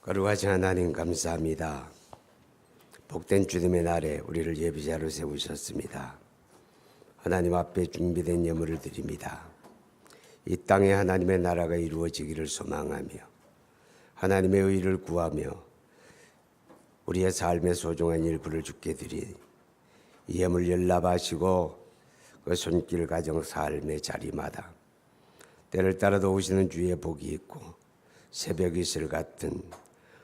거룩하신 하나님 감사합니다. 복된 주님의 날에 우리를 예비자로 세우셨습니다. 하나님 앞에 준비된 예물을 드립니다. 이 땅에 하나님의 나라가 이루어지기를 소망하며 하나님의 의를 구하며 우리의 삶의 소중한 일부를 주께 드리 이 예물 연락하시고 그 손길 가정 삶의 자리마다 때를 따라 도우시는 주의 복이 있고 새벽 이슬 같은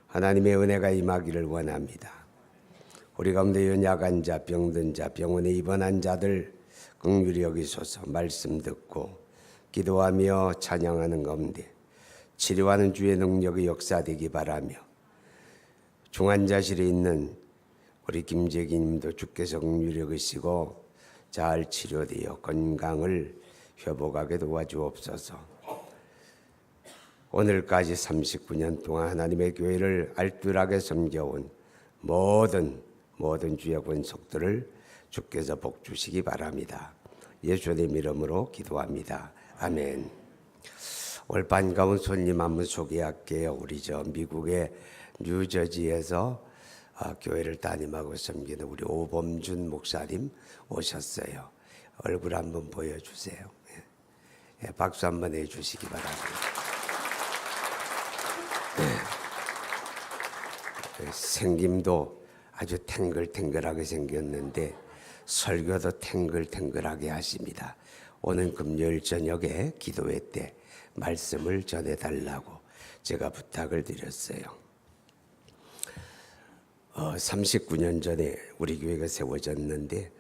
하나님의 은혜가 임하기를 원합니다. 우리 가운데 연약한 자, 병든 자, 병원에 입원한 자들 긍휼히 여기소서. 말씀 듣고 기도하며 찬양하는 가운데 치료하는 주의 능력이 역사되기 바라며 중환자실에 있는 우리 김재기 님도 주께서 긍휼히 여기시고 잘 치료되어 건강을 회복하게 도와주옵소서. 오늘까지 39년 동안 하나님의 교회를 알뜰하게 섬겨온 모든 주의 권속들을 주께서 복 주시기 바랍니다. 예수님 이름으로 기도합니다. 아멘. 오늘 반가운 손님 한번 소개할게요. 우리 미국의 뉴저지에서 교회를 담임하고 섬기는 우리 오범준 목사님 오셨어요. 얼굴 한번 보여주세요. 박수 한번 해주시기 바랍니다. 생김도 아주 탱글탱글하게 생겼는데 설교도 탱글탱글하게 하십니다. 오늘 금요일 저녁에 기도회 때 말씀을 전해달라고 제가 부탁을 드렸어요. 39년 전에 우리 교회가 세워졌는데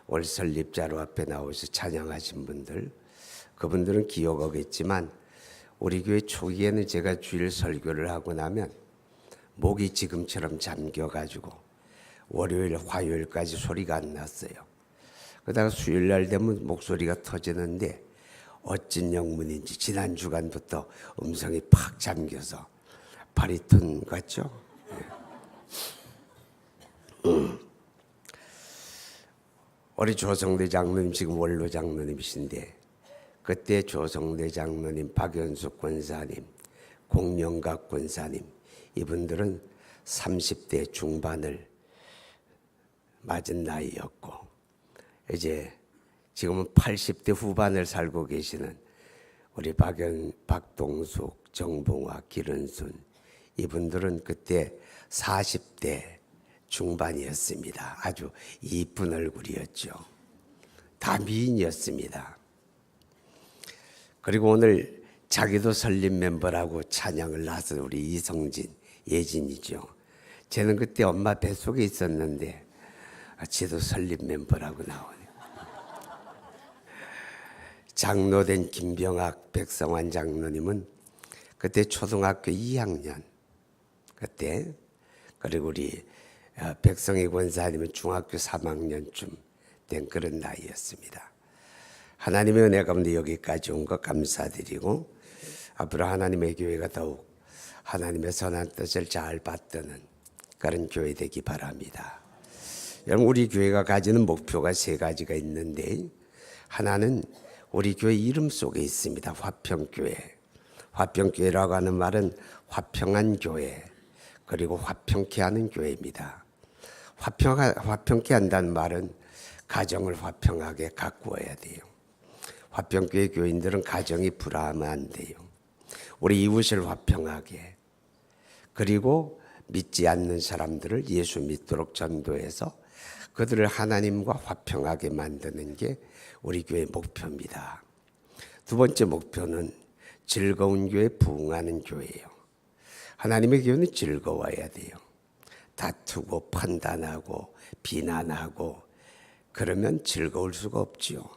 올 설립자로 앞에 나오셔서 찬양하신 분들, 그분들은 기억하겠지만 우리 교회 초기에는 제가 주일 설교를 하고 나면 목이 지금처럼 잠겨가지고 월요일, 화요일까지 소리가 안 났어요. 그러다가 수요일날 되면 목소리가 터지는데 어찐 영문인지 지난 주간부터 음성이 팍 잠겨서 바리톤 같죠? 우리 조성대 장로님 지금 원로 장로님이신데 그때 조성대 장로님, 박연숙 권사님, 공명각 권사님 이분들은 30대 중반을 맞은 나이였고 이제 지금은 80대 후반을 살고 계시는 우리 박동숙, 정봉화, 기른순 이분들은 그때 40대 중반이었습니다. 아주 이쁜 얼굴이었죠. 다 미인이었습니다. 그리고 오늘 자기도 설립 멤버라고 찬양을 나서 우리 이성진, 예진이죠. 쟤는 그때 엄마 뱃속에 있었는데 쟤도 설립 멤버라고 나오네요. 장로된 김병학, 백성환 장로님은 그때 초등학교 2학년 그때, 그리고 우리 백성희 권사님은 중학교 3학년쯤 된 그런 나이였습니다. 하나님의 은혜 가운데 여기까지 온 것 감사드리고 앞으로 하나님의 교회가 더욱 하나님의 선한 뜻을 잘 받드는 그런 교회 되기 바랍니다. 여러분, 우리 교회가 가지는 목표가 3가지가 있는데 하나는 우리 교회 이름 속에 있습니다. 화평교회. 화평교회라고 하는 말은 화평한 교회 그리고 화평케 하는 교회입니다. 화평케 한다는 말은 가정을 화평하게 가꾸어야 돼요. 화평교회 교인들은 가정이 불화하면 안 돼요. 우리 이웃을 화평하게, 그리고 믿지 않는 사람들을 예수 믿도록 전도해서 그들을 하나님과 화평하게 만드는 게 우리 교회의 목표입니다. 두 번째 목표는 즐거운 교회, 부흥하는 교회예요. 하나님의 교회는 즐거워야 돼요. 다투고 판단하고 비난하고 그러면 즐거울 수가 없지요.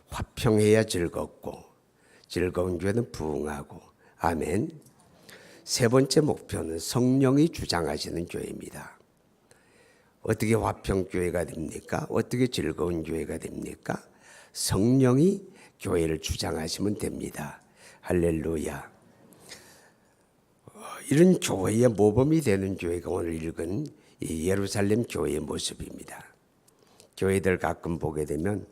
화평해야 즐겁고 즐거운 교회는 부흥하고. 아멘. 세 번째 목표는 성령이 주장하시는 교회입니다. 어떻게 화평교회가 됩니까? 어떻게 즐거운 교회가 됩니까? 성령이 교회를 주장하시면 됩니다. 할렐루야. 이런 교회의 모범이 되는 교회가 오늘 읽은 이 예루살렘 교회의 모습입니다. 교회들 가끔 보게 되면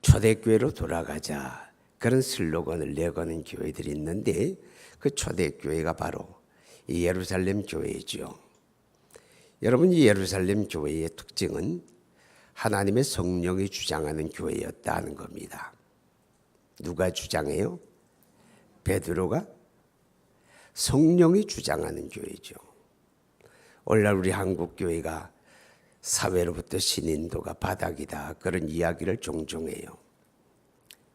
초대교회로 돌아가자 그런 슬로건을 내거는 교회들이 있는데 그 초대교회가 바로 이 예루살렘 교회죠. 여러분, 이 예루살렘 교회의 특징은 하나님의 성령이 주장하는 교회였다는 겁니다. 누가 주장해요? 베드로가? 성령이 주장하는 교회죠. 오늘날 우리 한국 교회가 사회로부터 신인도가 바닥이다, 그런 이야기를 종종 해요.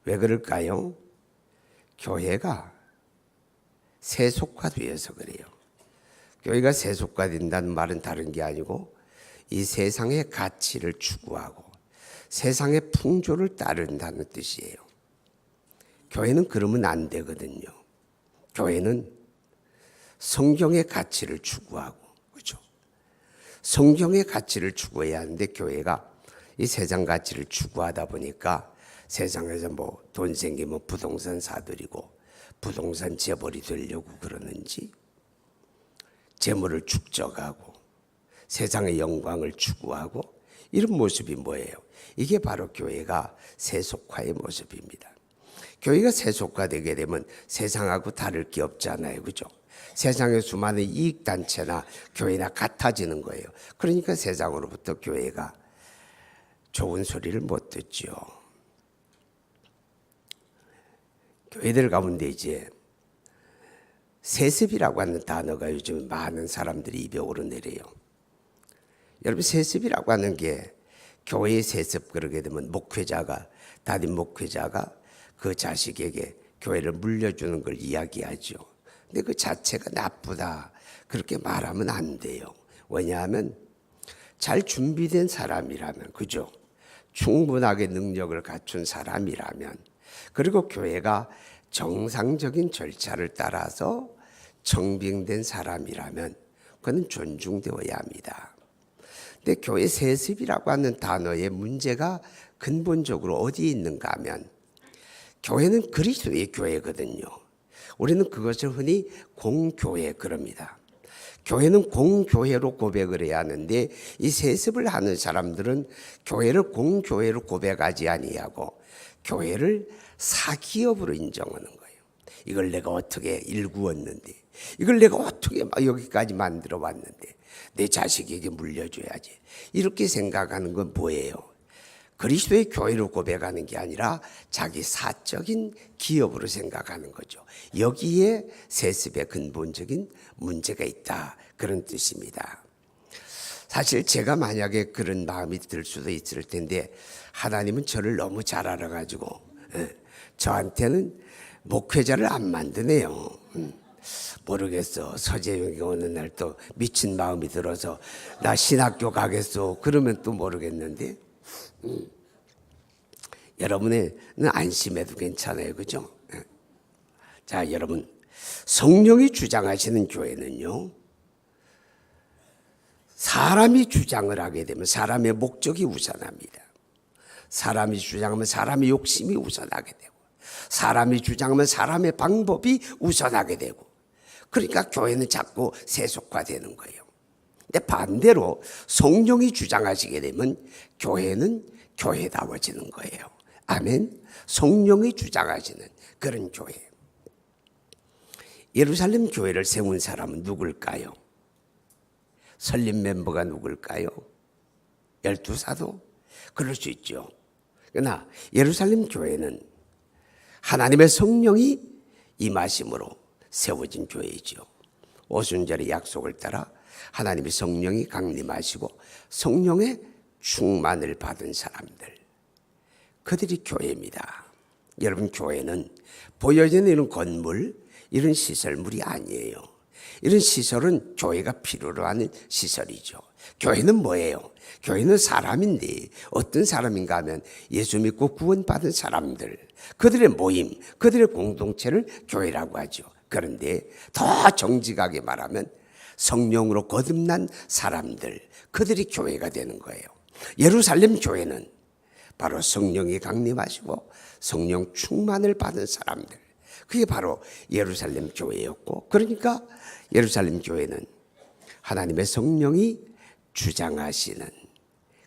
왜 그럴까요? 교회가 세속화되어서 그래요. 교회가 세속화된다는 말은 다른 게 아니고 이 세상의 가치를 추구하고 세상의 풍조를 따른다는 뜻이에요. 교회는 그러면 안 되거든요. 교회는 성경의 가치를 추구하고, 그렇죠? 성경의 가치를 추구해야 하는데 교회가 이 세상 가치를 추구하다 보니까 세상에서 뭐 돈 생기면 부동산 사들이고 부동산 재벌이 되려고 그러는지 재물을 축적하고 세상의 영광을 추구하고 이런 모습이 뭐예요? 이게 바로 교회가 세속화의 모습입니다. 교회가 세속화되게 되면 세상하고 다를 게 없잖아요, 그죠? 세상의 수많은 이익단체나 교회나 같아지는 거예요. 그러니까 세상으로부터 교회가 좋은 소리를 못 듣죠. 교회들 가운데 이제 세습이라고 하는 단어가 요즘 많은 사람들이 입에 오르내려요. 여러분, 세습이라고 하는 게 교회의 세습, 그러게 되면 목회자가, 담임 목회자가 그 자식에게 교회를 물려주는 걸 이야기하죠. 근데 그 자체가 나쁘다, 그렇게 말하면 안 돼요. 왜냐하면 잘 준비된 사람이라면, 그죠? 충분하게 능력을 갖춘 사람이라면, 그리고 교회가 정상적인 절차를 따라서 청빙된 사람이라면 그는 존중되어야 합니다. 근데 교회 세습이라고 하는 단어의 문제가 근본적으로 어디에 있는가 하면 교회는 그리스도의 교회거든요. 우리는 그것을 흔히 공교회 그럽니다. 교회는 공교회로 고백을 해야 하는데 이 세습을 하는 사람들은 교회를 공교회로 고백하지 아니하고 교회를 사기업으로 인정하는 거예요. 이걸 내가 어떻게 일구었는데, 이걸 내가 어떻게 여기까지 만들어 왔는데 내 자식에게 물려줘야지, 이렇게 생각하는 건 뭐예요? 그리스도의 교회로 고백하는 게 아니라 자기 사적인 기업으로 생각하는 거죠. 여기에 세습의 근본적인 문제가 있다, 그런 뜻입니다. 사실 제가 만약에 그런 마음이 들 수도 있을 텐데 하나님은 저를 너무 잘 알아가지고 저한테는 목회자를 안 만드네요. 모르겠어. 서재용이 어느 날 또 미친 마음이 들어서 나 신학교 가겠어, 그러면 또 모르겠는데 여러분의 안심해도 괜찮아요, 그죠? 자, 여러분, 성령이 주장하시는 교회는요, 사람이 주장을 하게 되면 사람의 목적이 우선합니다. 사람이 주장하면 사람의 욕심이 우선하게 되고, 사람이 주장하면 사람의 방법이 우선하게 되고, 그러니까 교회는 자꾸 세속화되는 거예요. 근데 반대로 성령이 주장하시게 되면 교회는 교회다워지는 거예요. 아멘. 성령이 주장하시는 그런 교회. 예루살렘 교회를 세운 사람은 누굴까요? 설립 멤버가 누굴까요? 12사도? 그럴 수 있죠. 그러나 예루살렘 교회는 하나님의 성령이 임하심으로 세워진 교회이죠. 오순절의 약속을 따라 하나님의 성령이 강림하시고 성령의 충만을 받은 사람들, 그들이 교회입니다. 여러분, 교회는 보여지는 이런 건물, 이런 시설물이 아니에요. 이런 시설은 교회가 필요로 하는 시설이죠. 교회는 뭐예요? 교회는 사람인데 어떤 사람인가 하면 예수 믿고 구원받은 사람들, 그들의 모임, 그들의 공동체를 교회라고 하죠. 그런데 더 정직하게 말하면 성령으로 거듭난 사람들, 그들이 교회가 되는 거예요. 예루살렘 교회는 바로 성령이 강림하시고 성령 충만을 받은 사람들, 그게 바로 예루살렘 교회였고, 그러니까 예루살렘 교회는 하나님의 성령이 주장하시는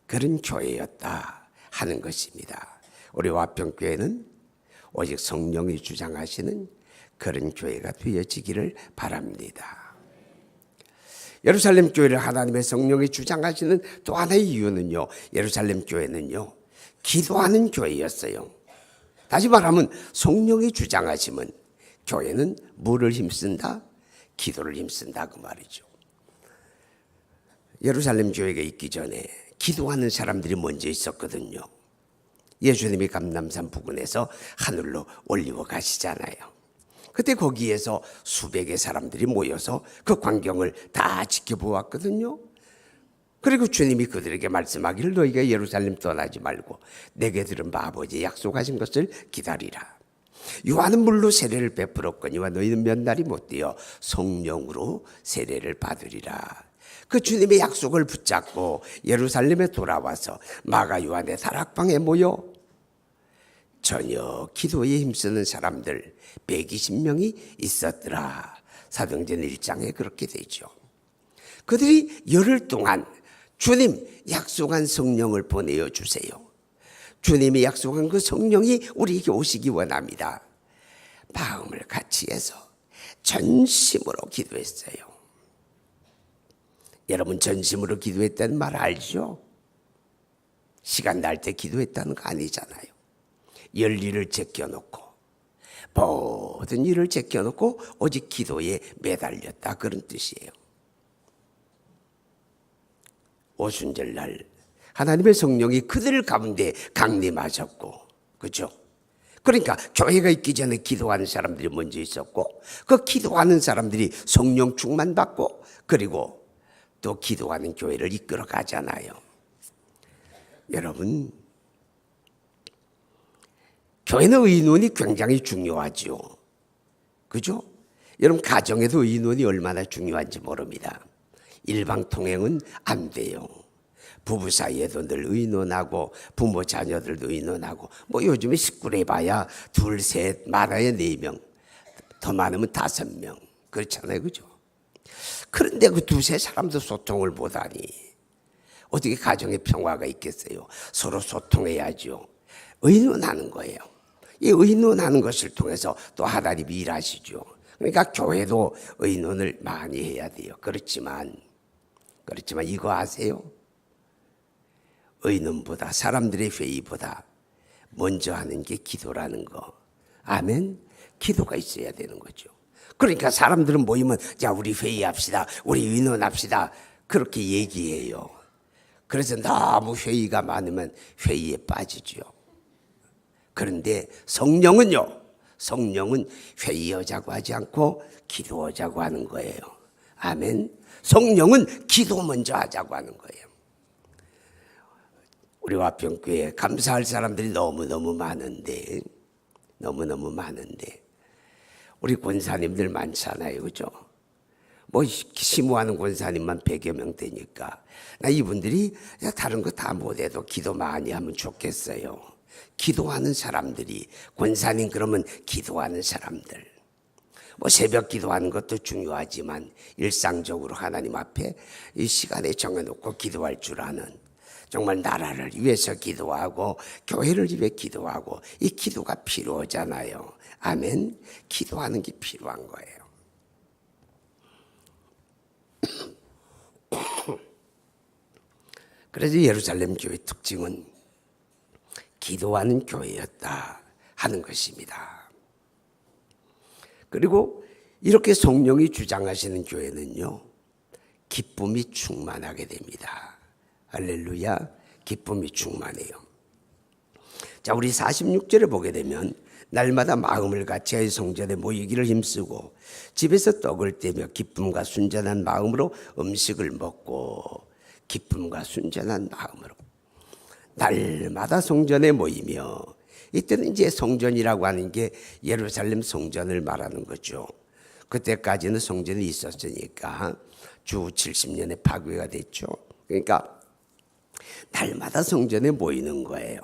그런 교회였다 하는 것입니다. 우리 화평교회는 오직 성령이 주장하시는 그런 교회가 되어지기를 바랍니다. 예루살렘 교회를 하나님의 성령이 주장하시는 또 하나의 이유는요, 예루살렘 교회는요, 기도하는 교회였어요. 다시 말하면 성령이 주장하시면 교회는 뭐를 힘쓴다? 기도를 힘쓴다 그 말이죠. 예루살렘 교회가 있기 전에 기도하는 사람들이 먼저 있었거든요. 예수님이 감람산 부근에서 하늘로 올리고 가시잖아요. 그때 거기에서 수백의 사람들이 모여서 그 광경을 다 지켜보았거든요. 그리고 주님이 그들에게 말씀하기를 너희가 예루살렘 떠나지 말고 내게 들은 바 아버지의 약속하신 것을 기다리라. 요한은 물로 세례를 베풀었거니와 너희는 몇 날이 못 되어 성령으로 세례를 받으리라. 그 주님의 약속을 붙잡고 예루살렘에 돌아와서 마가 요한의 다락방에 모여 전혀 기도에 힘쓰는 사람들 120명이 있었더라. 사도행전 1장에 그렇게 되죠. 그들이 열흘 동안 주님 약속한 성령을 보내어 주세요. 주님이 약속한 그 성령이 우리에게 오시기 원합니다. 마음을 같이 해서 전심으로 기도했어요. 여러분 전심으로 기도했다는 말 알죠? 시간 날 때 기도했다는 거 아니잖아요. 열일을 제껴놓고 모든 일을 제껴놓고 오직 기도에 매달렸다 그런 뜻이에요. 오순절날 하나님의 성령이 그들 가운데 강림하셨고, 그죠? 그러니까 교회가 있기 전에 기도하는 사람들이 먼저 있었고, 그 기도하는 사람들이 성령 충만 받고, 그리고 또 기도하는 교회를 이끌어 가잖아요. 여러분, 교회는 의논이 굉장히 중요하죠. 그죠? 여러분 가정에도 의논이 얼마나 중요한지 모릅니다. 일방통행은 안 돼요. 부부 사이에도 늘 의논하고 부모 자녀들도 의논하고 뭐 요즘에 식구를 해봐야 둘, 셋, 많아야 4명, 더 많으면 5명 그렇잖아요. 그죠? 그런데 그 두세 사람도 소통을 못하니 어떻게 가정에 평화가 있겠어요? 서로 소통해야죠. 의논하는 거예요. 이 의논하는 것을 통해서 또 하나님이 일하시죠. 그러니까 교회도 의논을 많이 해야 돼요. 그렇지만 이거 아세요? 의논보다 사람들의 회의보다 먼저 하는 게 기도라는 거. 아멘? 기도가 있어야 되는 거죠. 그러니까 사람들은 모이면 자 우리 회의합시다. 우리 의논합시다. 그렇게 얘기해요. 그래서 너무 회의가 많으면 회의에 빠지죠. 그런데 성령은요. 성령은 회의하자고 하지 않고 기도하자고 하는 거예요. 아멘. 성령은 기도 먼저 하자고 하는 거예요. 우리 화평교회에 감사할 사람들이 너무너무 많은데 우리 권사님들 많잖아요. 그죠? 뭐 심호하는 권사님만 100여 명 되니까 나 이분들이 다른 거 다 못해도 기도 많이 하면 좋겠어요. 기도하는 사람들이 권사님 그러면 기도하는 사람들 뭐 새벽 기도하는 것도 중요하지만 일상적으로 하나님 앞에 이 시간에 정해놓고 기도할 줄 아는 정말 나라를 위해서 기도하고 교회를 위해 기도하고 이 기도가 필요하잖아요. 아멘. 기도하는 게 필요한 거예요. 그래서 예루살렘 교회 특징은 기도하는 교회였다 하는 것입니다. 그리고 이렇게 성령이 주장하시는 교회는요, 기쁨이 충만하게 됩니다. 할렐루야, 기쁨이 충만해요. 자, 우리 46절에 보게 되면 날마다 마음을 같이하여 성전에 모이기를 힘쓰고 집에서 떡을 떼며 기쁨과 순전한 마음으로 음식을 먹고 기쁨과 순전한 마음으로 날마다 성전에 모이며 이때는 이제 성전이라고 하는 게 예루살렘 성전을 말하는 거죠. 그때까지는 성전이 있었으니까 주 70년에 파괴가 됐죠. 그러니까 날마다 성전에 모이는 거예요.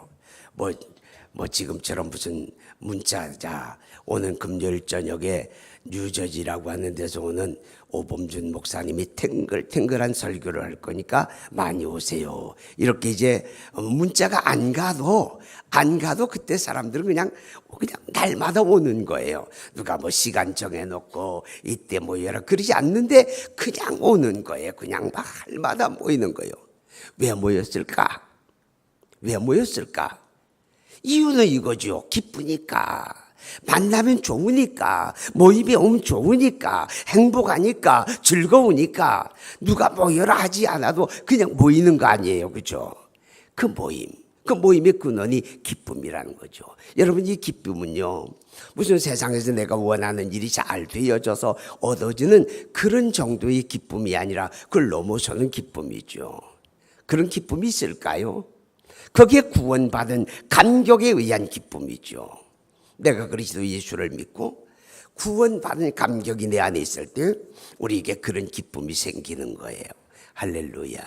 뭐 지금처럼 무슨 문자자 오는 금요일 저녁에 뉴저지라고 하는 데서 오는 오범준 목사님이 탱글탱글한 설교를 할 거니까 많이 오세요. 이렇게 이제 문자가 안 가도 그때 사람들은 그냥 날마다 오는 거예요. 누가 뭐 시간 정해놓고 이때 모여라 그러지 않는데 그냥 오는 거예요. 그냥 날마다 모이는 거예요. 왜 모였을까? 왜 모였을까? 이유는 이거죠. 기쁘니까. 만나면 좋으니까, 모임에 오면 좋으니까, 행복하니까, 즐거우니까, 누가 모여라 하지 않아도 그냥 모이는 거 아니에요. 그죠? 그 모임의 근원이 기쁨이라는 거죠. 여러분, 이 기쁨은요, 무슨 세상에서 내가 원하는 일이 잘 되어져서 얻어지는 그런 정도의 기쁨이 아니라 그걸 넘어서는 기쁨이죠. 그런 기쁨이 있을까요? 거기에 구원받은 감격에 의한 기쁨이죠. 내가 그리스도 예수를 믿고 구원받은 감격이 내 안에 있을 때 우리에게 그런 기쁨이 생기는 거예요. 할렐루야.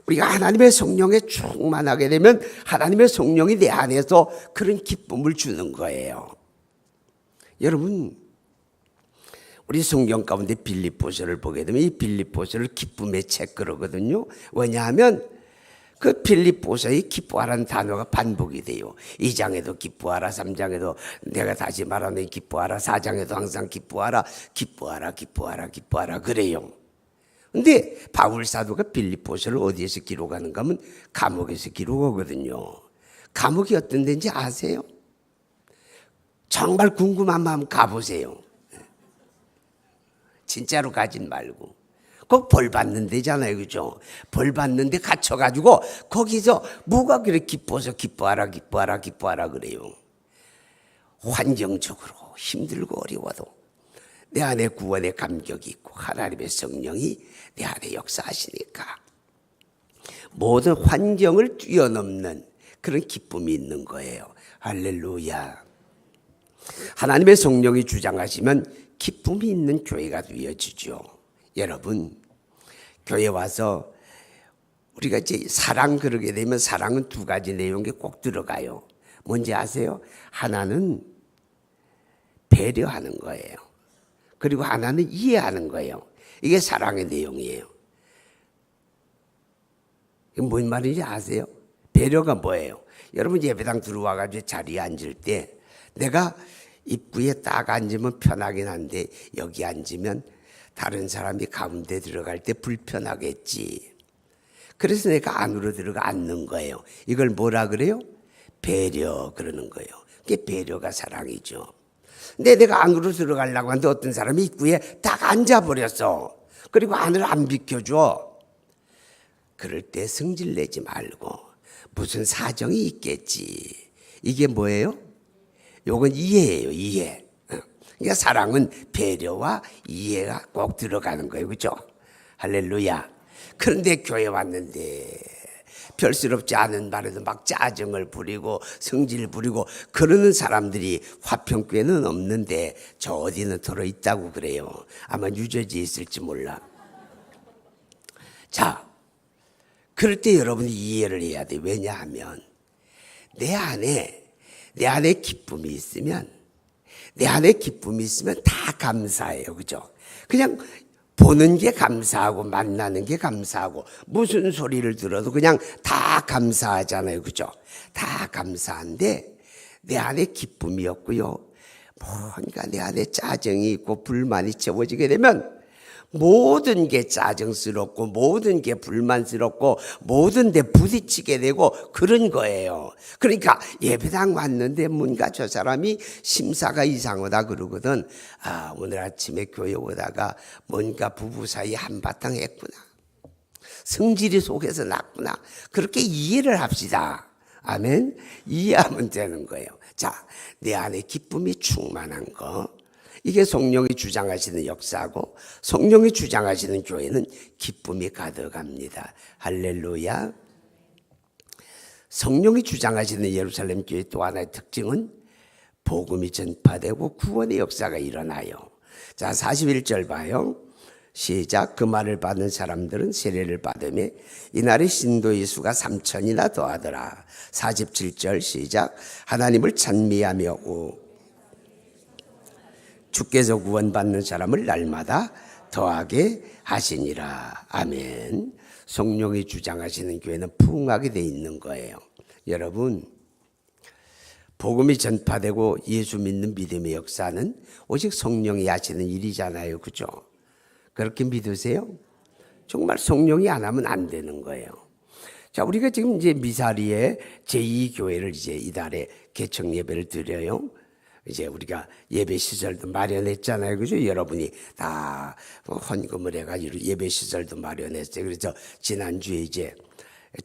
우리가 하나님의 성령에 충만하게 되면 하나님의 성령이 내 안에서 그런 기쁨을 주는 거예요. 여러분, 우리 성경 가운데 빌립보서를 보게 되면 이 빌립보서를 기쁨의 책 그러거든요. 왜냐하면 그 빌립보서의 기뻐하라는 단어가 반복이 돼요. 2장에도 기뻐하라, 3장에도 내가 다시 말하는 기뻐하라, 4장에도 항상 기뻐하라, 기뻐하라 그래요. 근데 바울 사도가 빌립보서를 어디에서 기록하는가 하면 감옥에서 기록하거든요. 감옥이 어떤 데인지 아세요? 정말 궁금한 마음 가보세요. 진짜로 가진 말고. 그 벌 받는 데잖아요. 그죠? 벌 받는 데 갇혀가지고 거기서 뭐가 그래 기뻐서 기뻐하라 그래요. 환경적으로 힘들고 어려워도 내 안에 구원의 감격이 있고 하나님의 성령이 내 안에 역사하시니까 모든 환경을 뛰어넘는 그런 기쁨이 있는 거예요. 할렐루야. 하나님의 성령이 주장하시면 기쁨이 있는 교회가 되어지죠. 여러분, 교회 와서 우리가 이제 사랑 그러게 되면 사랑은 두 가지 내용이 꼭 들어가요. 뭔지 아세요? 하나는 배려하는 거예요. 그리고 하나는 이해하는 거예요. 이게 사랑의 내용이에요. 이게 뭔 말인지 아세요? 배려가 뭐예요? 여러분 예배당 들어와가지고 자리에 앉을 때 내가 입구에 딱 앉으면 편하긴 한데 여기 앉으면 다른 사람이 가운데 들어갈 때 불편하겠지. 그래서 내가 안으로 들어가 앉는 거예요. 이걸 뭐라 그래요? 배려 그러는 거예요. 그게 배려가 사랑이죠. 근데 내가 안으로 들어가려고 하는데 어떤 사람이 입구에 딱 앉아버렸어. 그리고 안을 안 비켜줘. 그럴 때 성질내지 말고 무슨 사정이 있겠지. 이게 뭐예요? 요건 이해예요. 이해. 그러니까 사랑은 배려와 이해가 꼭 들어가는 거예요. 그렇죠? 할렐루야. 그런데 교회 왔는데 별스럽지 않은 말에도 막 짜증을 부리고 성질 부리고 그러는 사람들이 화평교회는 없는데 저 어디는 들어있다고 그래요. 아마 뉴저지에 있을지 몰라. 자, 그럴 때 여러분이 이해를 해야 돼. 왜냐하면 내 안에 기쁨이 있으면 다 감사해요. 그죠? 그냥 보는 게 감사하고 만나는 게 감사하고 무슨 소리를 들어도 그냥 다 감사하잖아요. 그죠? 다 감사한데 내 안에 기쁨이 없고요. 뭔가 내 안에 짜증이 있고 불만이 채워지게 되면 모든 게 짜증스럽고 모든 게 불만스럽고 모든 데 부딪히게 되고 그런 거예요. 그러니까 예배당 왔는데 뭔가 저 사람이 심사가 이상하다 그러거든. 아, 오늘 아침에 교회 오다가 뭔가 부부 사이 한바탕 했구나. 성질이 속에서 났구나. 그렇게 이해를 합시다. 아멘. 이해하면 되는 거예요. 자, 내 안에 기쁨이 충만한 거. 이게 성령이 주장하시는 역사고 성령이 주장하시는 교회는 기쁨이 가득합니다. 할렐루야. 성령이 주장하시는 예루살렘 교회 또 하나의 특징은 복음이 전파되고 구원의 역사가 일어나요. 자, 41절 봐요. 시작. 그 말을 받은 사람들은 세례를 받으며 이날의 신도의 수가 3,000이나 더하더라. 47절 시작. 하나님을 찬미하며 주께서 구원받는 사람을 날마다 더하게 하시니라. 아멘. 성령이 주장하시는 교회는 풍성하게 돼 있는 거예요. 여러분, 복음이 전파되고 예수 믿는 믿음의 역사는 오직 성령이 하시는 일이잖아요. 그죠? 그렇게 믿으세요? 정말 성령이 안 하면 안 되는 거예요. 자, 우리가 지금 이제 미사리의 제2교회를 이제 이달에 개척 예배를 드려요. 이제 우리가 예배 시설도 마련했잖아요. 그죠? 여러분이 다 헌금을 해가지고 예배 시설도 마련했어요. 그래서 지난주에 이제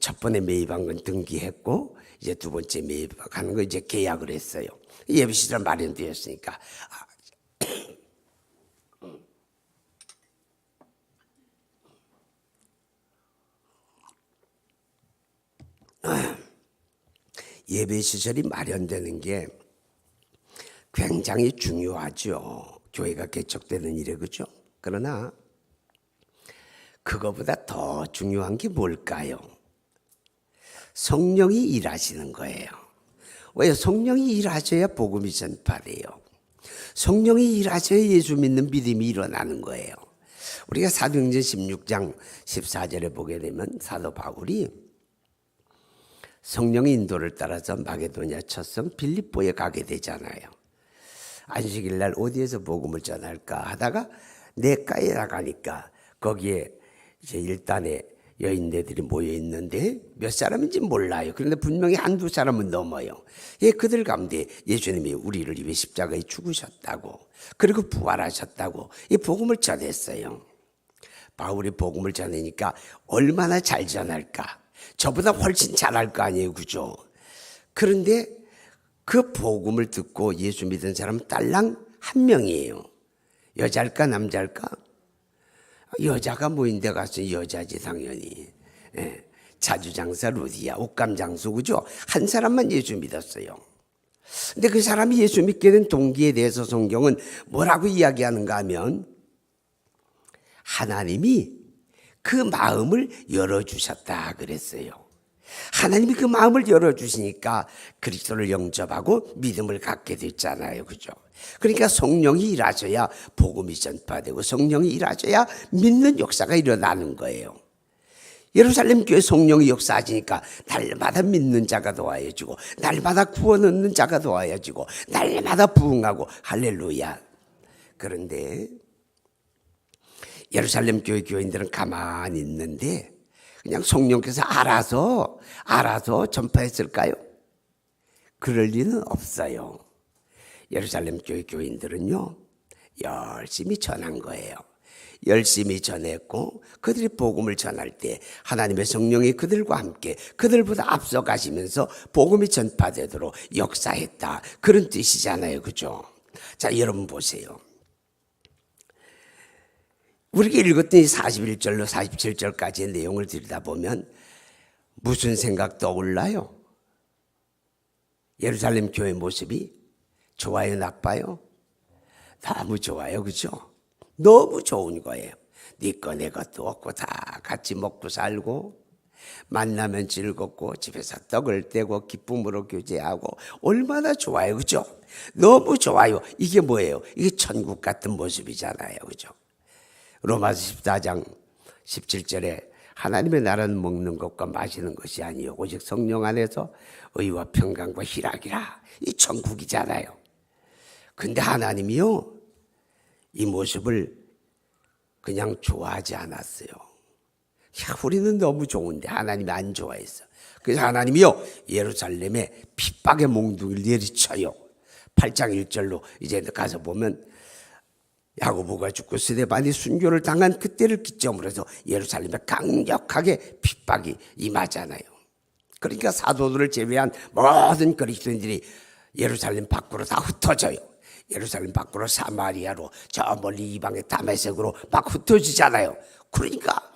첫 번에 매입한 건 등기했고, 이제 두 번째 매입하는 거 이제 계약을 했어요. 예배 시설 마련되었으니까. 예배 시설이 마련되는 게 굉장히 중요하죠. 교회가 개척되는 일에, 그죠? 그러나 그거보다 더 중요한 게 뭘까요? 성령이 일하시는 거예요. 왜? 성령이 일하셔야 복음이 전파돼요. 성령이 일하셔야 예수 믿는 믿음이 일어나는 거예요. 우리가 사도행전 16장 14절에 보게 되면 사도 바울이 성령의 인도를 따라서 마게도냐 첫성 빌립보에 가게 되잖아요. 안식일 날 어디에서 복음을 전할까 하다가 넷가에 나가니까 거기에 이제 일단에 여인네들이 모여 있는데 몇 사람인지 몰라요. 그런데 분명히 한두 사람은 넘어요. 예, 그들 가운데 예수님이 우리를 위해 십자가에 죽으셨다고, 그리고 부활하셨다고 이 복음을 전했어요. 바울이 복음을 전하니까 얼마나 잘 전할까? 저보다 훨씬 잘할 거 아니에요. 그죠? 그런데 그 복음을 듣고 예수 믿은 사람은 딸랑 한 명이에요. 여자일까 남자일까? 여자가 모인데 가서 여자지 당연히. 예. 자주장사 루디아, 옷감장수, 그죠? 한 사람만 예수 믿었어요. 근데 그 사람이 예수 믿게 된 동기에 대해서 성경은 뭐라고 이야기하는가 하면 하나님이 그 마음을 열어주셨다 그랬어요. 하나님이 그 마음을 열어주시니까 그리스도를 영접하고 믿음을 갖게 됐잖아요. 그죠? 그러니까 성령이 일하셔야 복음이 전파되고 성령이 일하셔야 믿는 역사가 일어나는 거예요. 예루살렘 교회 성령이 역사하시니까 날마다 믿는 자가 더하여지고 날마다 구원 얻는 자가 더하여지고 날마다 부흥하고 할렐루야. 그런데 예루살렘 교회 교인들은 가만히 있는데 그냥 성령께서 알아서 전파했을까요? 그럴 리는 없어요. 예루살렘 교회 교인들은요, 열심히 전한 거예요. 열심히 전했고 그들이 복음을 전할 때 하나님의 성령이 그들과 함께 그들보다 앞서가시면서 복음이 전파되도록 역사했다. 그런 뜻이잖아요. 그죠? 자, 여러분 보세요. 우리가 읽었던 이 41절로 47절까지의 내용을 들여다보면 무슨 생각 떠올라요? 예루살렘 교회 모습이 좋아요, 나빠요? 너무 좋아요, 그죠? 너무 좋은 거예요. 네 거 내 것도 없고 다 같이 먹고 살고 만나면 즐겁고 집에서 떡을 떼고 기쁨으로 교제하고 얼마나 좋아요, 그죠? 너무 좋아요. 이게 뭐예요? 이게 천국 같은 모습이잖아요, 그죠? 로마서 14장 17절에 하나님의 나라는 먹는 것과 마시는 것이 아니요 오직 성령 안에서 의와 평강과 희락이라. 이 천국이잖아요. 근데 하나님이요 이 모습을 그냥 좋아하지 않았어요. 야, 우리는 너무 좋은데 하나님이 안 좋아했어. 그래서 하나님이요 예루살렘에 핍박의 몽둥이를 내리쳐요. 8장 1절로 이제 가서 보면 야고보가 죽고 스데반이 순교를 당한 그때를 기점으로 해서 예루살렘에 강력하게 핍박이 임하잖아요. 그러니까 사도들을 제외한 모든 그리스도인들이 예루살렘 밖으로 다 흩어져요. 예루살렘 밖으로 사마리아로 저 멀리 이방의 다메섹으로 막 흩어지잖아요. 그러니까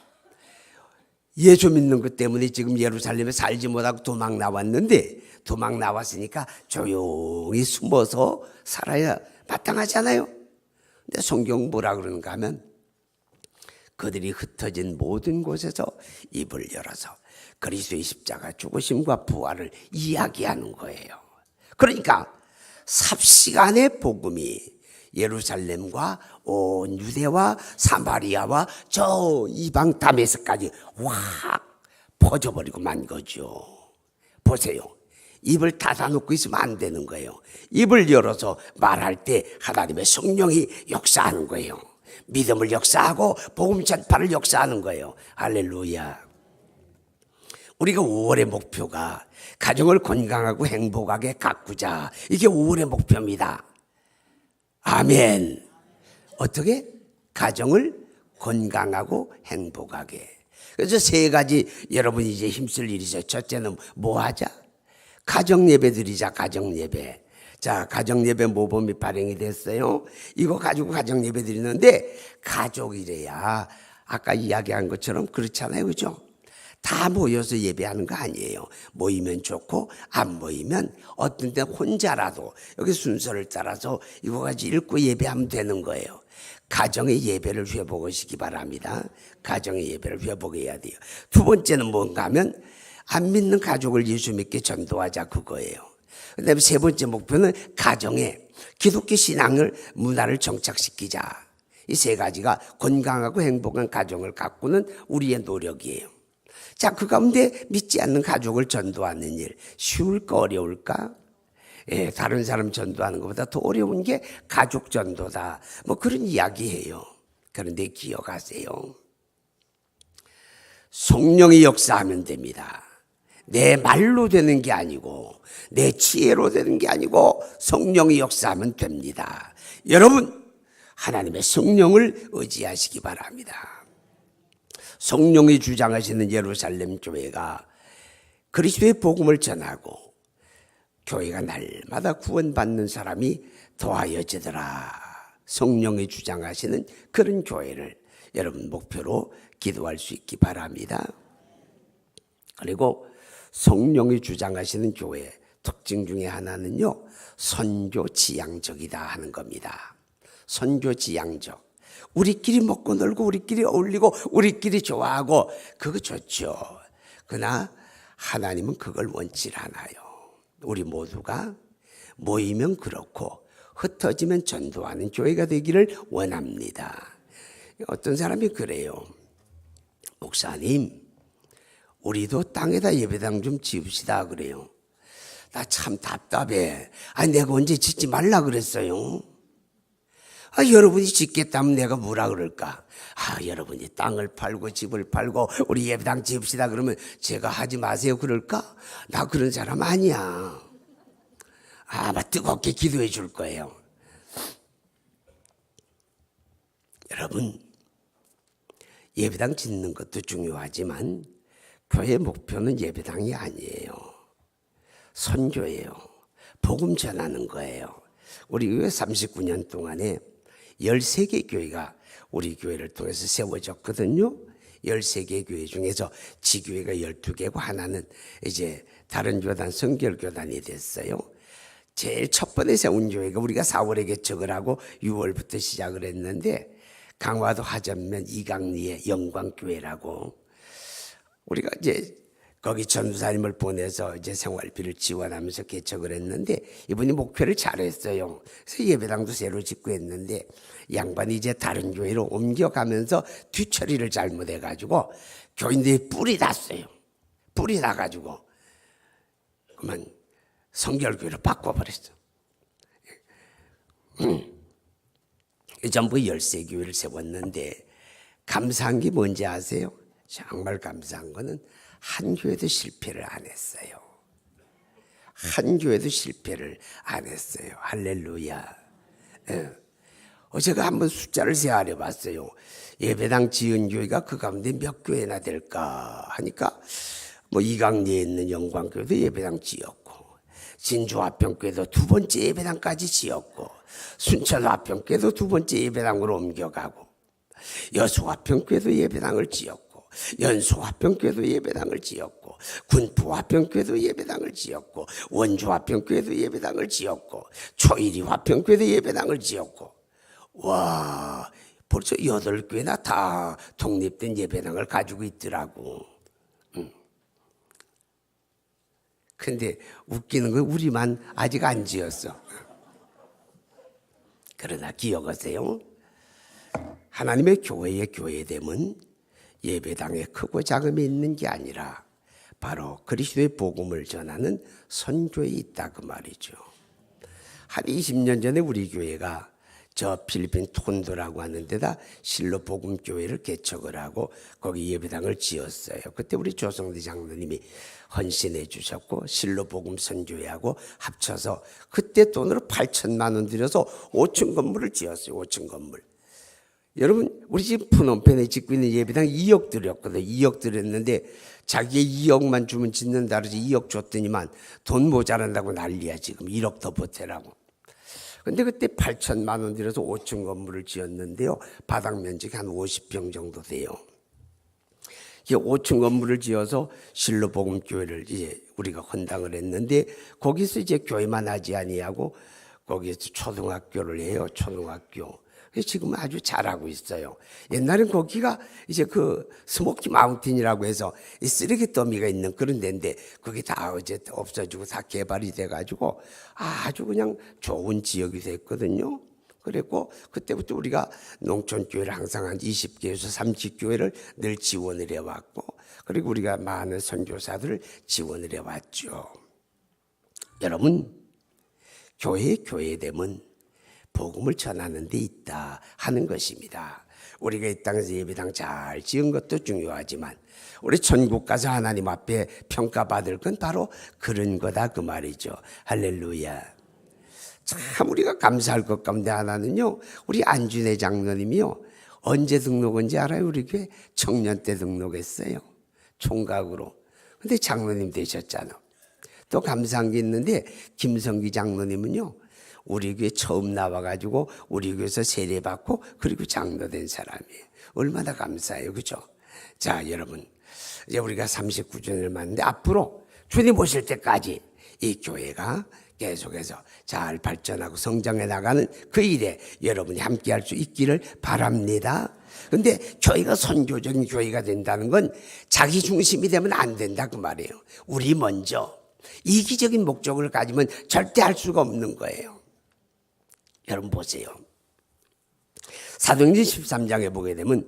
예수 믿는 것 때문에 지금 예루살렘에 살지 못하고 도망 나왔는데 도망 나왔으니까 조용히 숨어서 살아야 마땅하잖아요. 근데 성경 뭐라 그러는가 하면 그들이 흩어진 모든 곳에서 입을 열어서 그리스도의 십자가 죽으심과 부활을 이야기하는 거예요. 그러니까 삽시간의 복음이 예루살렘과 온 유대와 사마리아와 저 이방 다메섹까지 확 퍼져버리고 만 거죠. 보세요. 입을 닫아놓고 있으면 안 되는 거예요. 입을 열어서 말할 때 하나님의 성령이 역사하는 거예요. 믿음을 역사하고 복음 전파를 역사하는 거예요. 할렐루야. 우리가 5월의 목표가 가정을 건강하고 행복하게 가꾸자. 이게 5월의 목표입니다. 아멘. 어떻게? 가정을 건강하고 행복하게. 그래서 세 가지 여러분이 이제 힘쓸 일이 있어요. 첫째는 뭐 하자? 가정 예배 드리자. 가정 예배. 자, 가정 예배 모범이 발행이 됐어요. 이거 가지고 가정 예배 드리는데 가족이래야 아까 이야기한 것처럼 그렇잖아요. 그죠? 다 모여서 예배하는 거 아니에요. 모이면 좋고 안 모이면 어떤 때 혼자라도 여기 순서를 따라서 이거 가지고 읽고 예배하면 되는 거예요. 가정의 예배를 회복하시기 바랍니다. 가정의 예배를 회복해야 돼요. 두 번째는 뭔가 하면 안 믿는 가족을 예수 믿게 전도하자 그거예요. 그다음에 세 번째 목표는 가정에 기독교 신앙을 문화를 정착시키자. 이 세 가지가 건강하고 행복한 가정을 가꾸는 우리의 노력이에요. 자, 그 가운데 믿지 않는 가족을 전도하는 일 쉬울까 어려울까? 예, 다른 사람 전도하는 것보다 더 어려운 게 가족 전도다. 뭐 그런 이야기예요. 그런데 기억하세요. 성령이 역사하면 됩니다. 내 말로 되는 게 아니고 내 지혜로 되는 게 아니고 성령이 역사하면 됩니다. 여러분, 하나님의 성령을 의지하시기 바랍니다. 성령이 주장하시는 예루살렘 교회가 그리스도의 복음을 전하고 교회가 날마다 구원받는 사람이 더하여지더라. 성령이 주장하시는 그런 교회를 여러분 목표로 기도할 수 있기 바랍니다. 그리고 성령이 주장하시는 교회의 특징 중에 하나는요, 선교지향적이다 하는 겁니다. 선교지향적. 우리끼리 먹고 놀고 우리끼리 어울리고 우리끼리 좋아하고 그거 좋죠. 그러나 하나님은 그걸 원치 않아요. 우리 모두가 모이면 그렇고 흩어지면 전도하는 교회가 되기를 원합니다. 어떤 사람이 그래요. 목사님, 우리도 땅에다 예배당 좀 지읍시다 그래요. 나 참 답답해. 내가 언제 짓지 말라 그랬어요. 여러분이 짓겠다면 내가 뭐라 그럴까? 여러분이 땅을 팔고 집을 팔고 우리 예배당 지읍시다 그러면 제가 하지 마세요 그럴까? 나 그런 사람 아니야. 막 뜨겁게 기도해 줄 거예요. 여러분, 예배당 짓는 것도 중요하지만 교회 목표는 예배당이 아니에요. 선교예요. 복음 전하는 거예요. 우리 교회 39년 동안에 13개 교회가 우리 교회를 통해서 세워졌거든요. 13개 교회 중에서 지교회가 12개고 하나는 이제 다른 교단 성결교단이 됐어요. 제일 첫 번에 세운 교회가 우리가 4월에 개척을 하고 6월부터 시작을 했는데 강화도 하전면 이강리의 영광교회라고 우리가 이제 거기 전도사님을 보내서 이제 생활비를 지원하면서 개척을 했는데 이분이 목표를 잘했어요. 그래서 예배당도 새로 짓고 했는데 양반이 이제 다른 교회로 옮겨가면서 뒤처리를 잘못해가지고 교인들이 뿔이 났어요. 뿔이 나가지고 그러면 성결교회로 바꿔버렸어. 전부 13교회를 세웠는데 감사한 게 뭔지 아세요? 정말 감사한 거는 한 교회도 실패를 안 했어요. 한 교회도 실패를 안 했어요. 할렐루야. 제가 한번 숫자를 세어려 봤어요. 예배당 지은 교회가 그 가운데 몇 교회나 될까 하니까 뭐 이강리에 있는 영광교회도 예배당 지었고 진주화평교회도 두 번째 예배당까지 지었고 순천화평교회도 두 번째 예배당으로 옮겨가고 여수화평교회도 예배당을 지었고 연수화평교회도 예배당을 지었고 군포화평교회도 예배당을 지었고 원주화평교회도 예배당을 지었고 초일이화평교회도 예배당을 지었고 와 벌써 8교회나 다 독립된 예배당을 가지고 있더라고. 근데 웃기는 건 우리만 아직 안 지었어. 그러나 기억하세요. 하나님의 교회의 교회됨은 예배당에 크고 작음이 있는 게 아니라 바로 그리스도의 복음을 전하는 선교에 있다 그 말이죠. 한 20년 전에 우리 교회가 저 필리핀 톤도라고 하는 데다 실로 복음교회를 개척을 하고 거기 예배당을 지었어요. 그때 우리 조성대 장로님이 헌신해 주셨고 실로 복음 선교회하고 합쳐서 그때 돈으로 8천만 원 들여서 5층 건물을 지었어요. 5층 건물. 여러분 우리 지금 푸놈펜에 짓고 있는 예배당 2억 들였거든요. 2억 들였는데 자기의 2억만 주면 짓는다 그러지 2억 줬더니만 돈 모자란다고 난리야 지금. 1억 더 보태라고. 근데 그때 8천만 원 들여서 5층 건물을 지었는데요. 바닥 면적이 한 50평 정도 돼요. 이 5층 건물을 지어서 실로 복음교회를 이제 우리가 헌당을 했는데 거기서 이제 교회만 하지 아니하고 거기에서 초등학교를 해요. 초등학교. 지금은 아주 잘하고 있어요. 옛날엔 거기가 이제 그 스모키 마운틴이라고 해서 이 쓰레기 더미가 있는 그런 데인데 그게 다 이제 없어지고 다 개발이 돼가지고 아주 그냥 좋은 지역이 됐거든요. 그랬고 그때부터 우리가 농촌교회를 항상 한 20개에서 30교회를 늘 지원을 해왔고 그리고 우리가 많은 선교사들을 지원을 해왔죠. 여러분 교회의 교회됨은 복음을 전하는 데 있다 하는 것입니다. 우리가 이 땅에서 예배당 잘 지은 것도 중요하지만 우리 천국 가서 하나님 앞에 평가받을 건 바로 그런 거다 그 말이죠. 할렐루야. 참 우리가 감사할 것 가운데 하나는요. 우리 안준혜 장로님이요. 언제 등록한지 알아요? 우리 교회 청년 때 등록했어요. 총각으로. 근데 장로님 되셨잖아. 또 감사한 게 있는데 김성기 장로님은요. 우리 교회 처음 나와가지고 우리 교회에서 세례받고 그리고 장로된 사람이에요. 얼마나 감사해요. 그죠? 자 여러분 이제 우리가 39주년을 맞는데 앞으로 주님 오실 때까지 이 교회가 계속해서 잘 발전하고 성장해 나가는 그 일에 여러분이 함께 할 수 있기를 바랍니다. 근데 교회가 선교적인 교회가 된다는 건 자기 중심이 되면 안 된다 그 말이에요. 우리 먼저 이기적인 목적을 가지면 절대 할 수가 없는 거예요. 여러분 보세요. 사도행전 13장에 보게 되면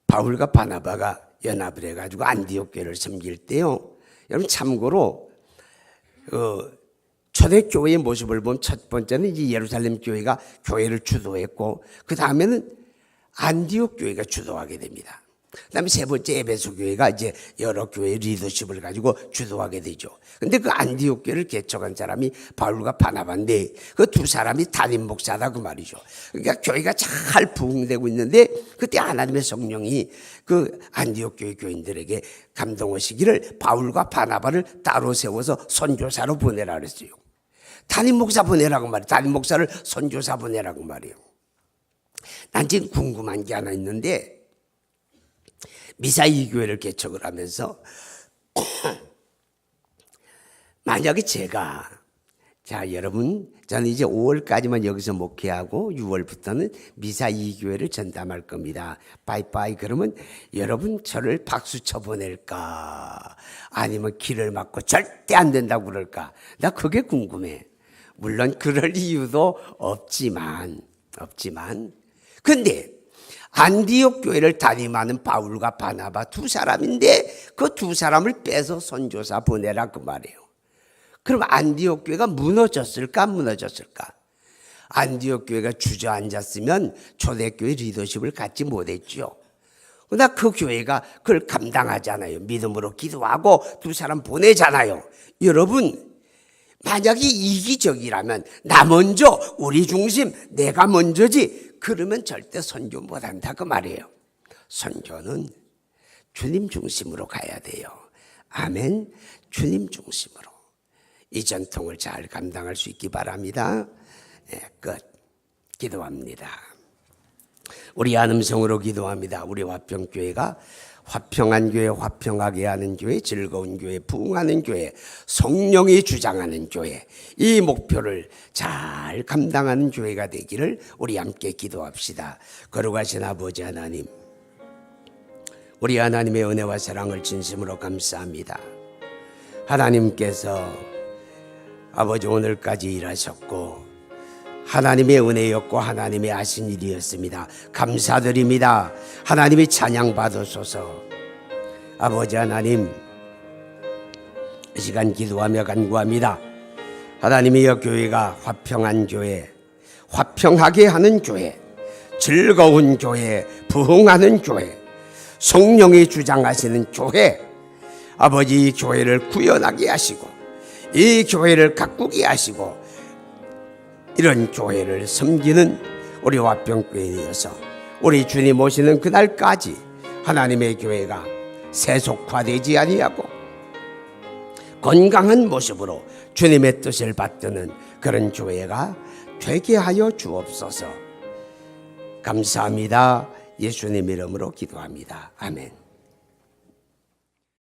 바울과 바나바가 연합을 해가지고 안디옥 교회를 섬길 때요. 여러분 참고로 초대교회의 모습을 보면 첫 번째는 이제 예루살렘 교회가 교회를 주도했고 그 다음에는 안디옥 교회가 주도하게 됩니다. 그 다음에 세 번째 에베소 교회가 이제 여러 교회의 리더십을 가지고 주도하게 되죠. 근데 그 안디옥 교회를 개척한 사람이 바울과 바나바인데 그 두 사람이 담임 목사다 그 말이죠. 그러니까 교회가 잘 부흥되고 있는데 그때 하나님의 성령이 그 안디옥 교회 교인들에게 감동하시기를 바울과 바나바를 따로 세워서 선교사로 보내라 그랬어요. 담임 목사 보내라고 말이에요. 담임 목사를 선교사 보내라고 말이에요. 난 지금 궁금한 게 하나 있는데 미사이 교회를 개척을 하면서 만약에 제가 자 여러분 저는 이제 5월까지만 여기서 목회하고 6월부터는 미사이 교회를 전담할 겁니다. 빠이빠이. 그러면 여러분 저를 박수 쳐보낼까 아니면 길을 막고 절대 안 된다고 그럴까 나 그게 궁금해. 물론 그럴 이유도 없지만 근데 안디옥 교회를 담임하는 바울과 바나바 두 사람인데 그 두 사람을 빼서 선교사 보내라 그 말이에요. 그럼 안디옥 교회가 무너졌을까 안 무너졌을까? 안디옥 교회가 주저앉았으면 초대교회 리더십을 갖지 못했죠. 그러나 그 교회가 그걸 감당하잖아요. 믿음으로 기도하고 두 사람 보내잖아요. 여러분 만약에 이기적이라면 나 먼저 우리 중심 내가 먼저지 그러면 절대 선교 못한다 그 말이에요. 선교는 주님 중심으로 가야 돼요. 아멘. 주님 중심으로 이 전통을 잘 감당할 수 있기 바랍니다. 네, 끝. 기도합니다. 우리 안음성으로 기도합니다. 우리 화평교회가 화평한 교회, 화평하게 하는 교회, 즐거운 교회, 부흥하는 교회, 성령이 주장하는 교회, 이 목표를 잘 감당하는 교회가 되기를 우리 함께 기도합시다. 거룩하신 아버지 하나님, 우리 하나님의 은혜와 사랑을 진심으로 감사합니다. 하나님께서 아버지 오늘까지 일하셨고 하나님의 은혜였고 하나님의 하신 일이었습니다. 감사드립니다. 하나님이 찬양 받으소서. 아버지 하나님, 이 시간 기도하며 간구합니다. 하나님의 교회가 화평한 교회, 화평하게 하는 교회, 즐거운 교회, 부흥하는 교회, 성령이 주장하시는 교회, 아버지 이 교회를 구현하게 하시고 이 교회를 가꾸게 하시고 이런 교회를 섬기는 우리 화평교회이어서 우리 주님 오시는 그날까지 하나님의 교회가 세속화되지 아니하고 건강한 모습으로 주님의 뜻을 받드는 그런 교회가 되게 하여 주옵소서. 감사합니다. 예수님 이름으로 기도합니다. 아멘.